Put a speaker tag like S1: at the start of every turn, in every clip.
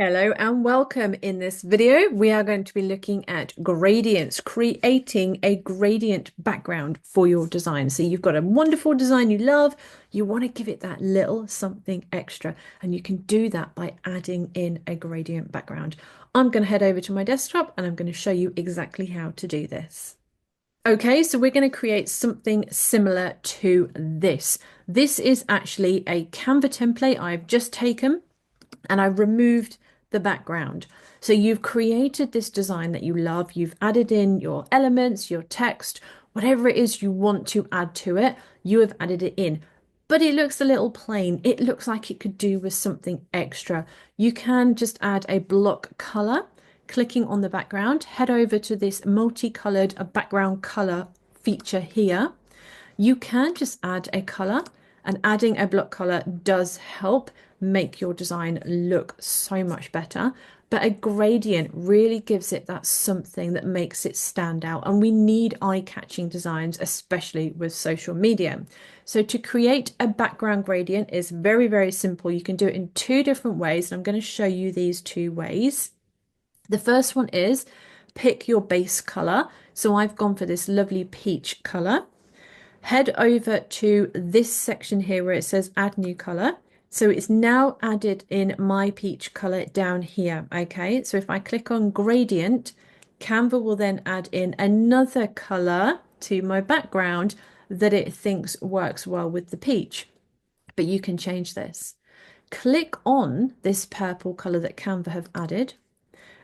S1: Hello and welcome. In this video, we are going to be looking at gradients, creating a gradient background for your design. So you've got a wonderful design you love, you want to give it that little something extra, and you can do that by adding in a gradient background. I'm going to head over to my desktop and I'm going to show you exactly how to do this. Okay, so we're going to create something similar to this. This is actually a Canva template I've just taken and I removed the background. So you've created this design that you love. You've added in your elements, your text, whatever it is you want to add to it, you have added it in. But it looks a little plain. It looks like it could do with something extra. You can just add a block color, clicking on the background, head over to this multicolored background color feature here. You can just add a color, and adding a block color does help make your design look so much better. But a gradient really gives it that something that makes it stand out. And we need eye-catching designs, especially with social media. So to create a background gradient is very, very simple. You can do it in two different ways. And I'm going to show you these two ways. The first one is pick your base color. So I've gone for this lovely peach color. Head over to this section here where it says add new color. So it's now added in my peach color down here. Okay, so if I click on gradient, Canva will then add in another color to my background that it thinks works well with the peach. But you can change this. Click on this purple color that Canva have added,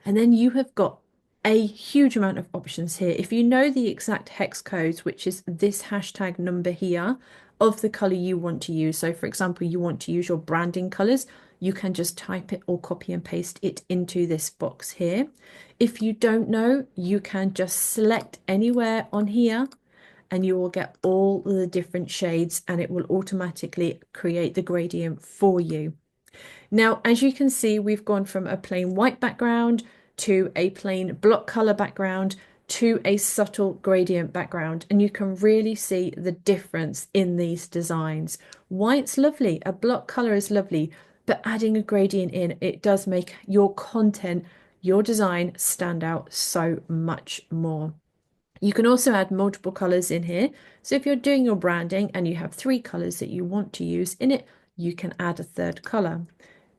S1: and then you have got a huge amount of options here. If you know the exact hex codes, which is this hashtag number here of the color you want to use. So for example, you want to use your branding colors, you can just type it or copy and paste it into this box here. If you don't know, you can just select anywhere on here and you will get all the different shades and it will automatically create the gradient for you. Now, as you can see, we've gone from a plain white background to a plain block color background to a subtle gradient background. And you can really see the difference in these designs. White's lovely, a block color is lovely, but adding a gradient in, it does make your content, your design stand out so much more. You can also add multiple colors in here. So if you're doing your branding and you have 3 colors that you want to use in it, you can add a 3rd color.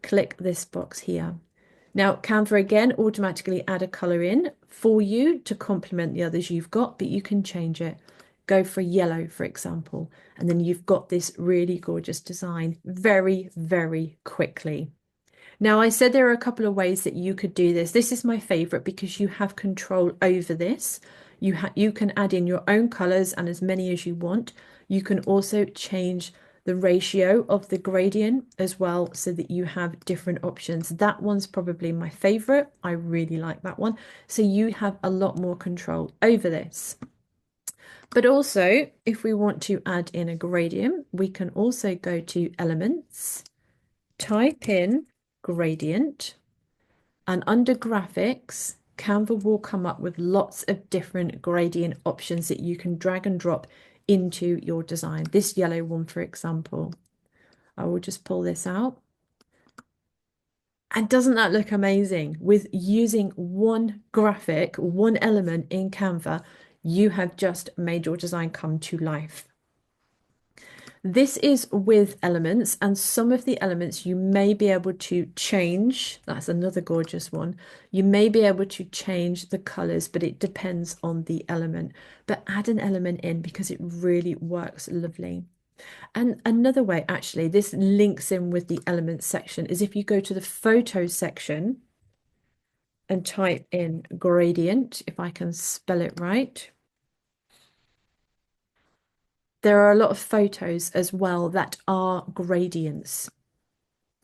S1: Click this box here. Now, Canva again automatically add a color in for you to complement the others you've got, but you can change it. Go for yellow, for example, and then you've got this really gorgeous design very, very quickly. Now, I said there are a couple of ways that you could do this. This is my favorite because you have control over this. You can add in your own colors and as many as you want. You can also change the ratio of the gradient as well so that you have different options. That one's probably my favorite. I really like that one. So you have a lot more control over this. But also, if we want to add in a gradient, we can also go to Elements, type in gradient, and under graphics, Canva will come up with lots of different gradient options that you can drag and drop into your design. This yellow one, for example, I will just pull this out. And doesn't that look amazing? With using one graphic, one element in Canva, you have just made your design come to life. This is with elements, and some of the elements you may be able to change. That's another gorgeous one. You may be able to change the colors, but it depends on the element. But add an element in because it really works lovely. And another way, actually, this links in with the elements section, is if you go to the photo section and type in gradient, if I can spell it right. There are a lot of photos as well that are gradients.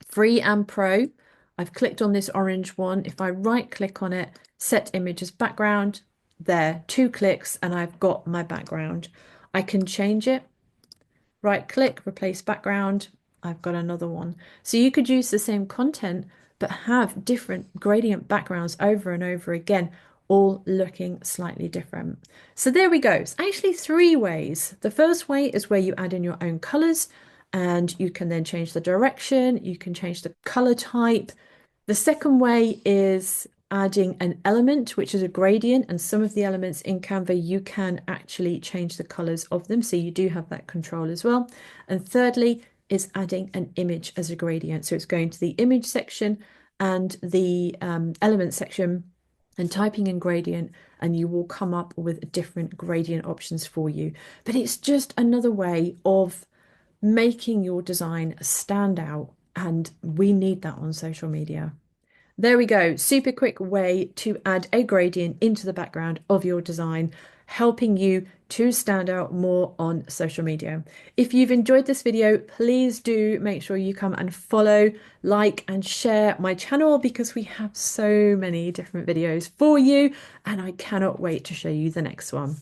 S1: Free and pro. I've clicked on this orange one. If I right click on it, set image as background, there, 2 clicks, and I've got my background. I can change it. Right click, replace background. I've got another one. So you could use the same content, but have different gradient backgrounds over and over again, all looking slightly different. So there we go. It's actually 3 ways. The first way is where you add in your own colors and you can then change the direction. You can change the color type. The second way is adding an element, which is a gradient, and some of the elements in Canva, you can actually change the colors of them. So you do have that control as well. And thirdly is adding an image as a gradient. So it's going to the image section and the element section and typing in gradient, and you will come up with different gradient options for you. But it's just another way of making your design stand out, and we need that on social media. There we go. Super quick way to add a gradient into the background of your design, helping you to stand out more on social media. If you've enjoyed this video, please do make sure you come and follow, like, and share my channel, because we have so many different videos for you, and I cannot wait to show you the next one.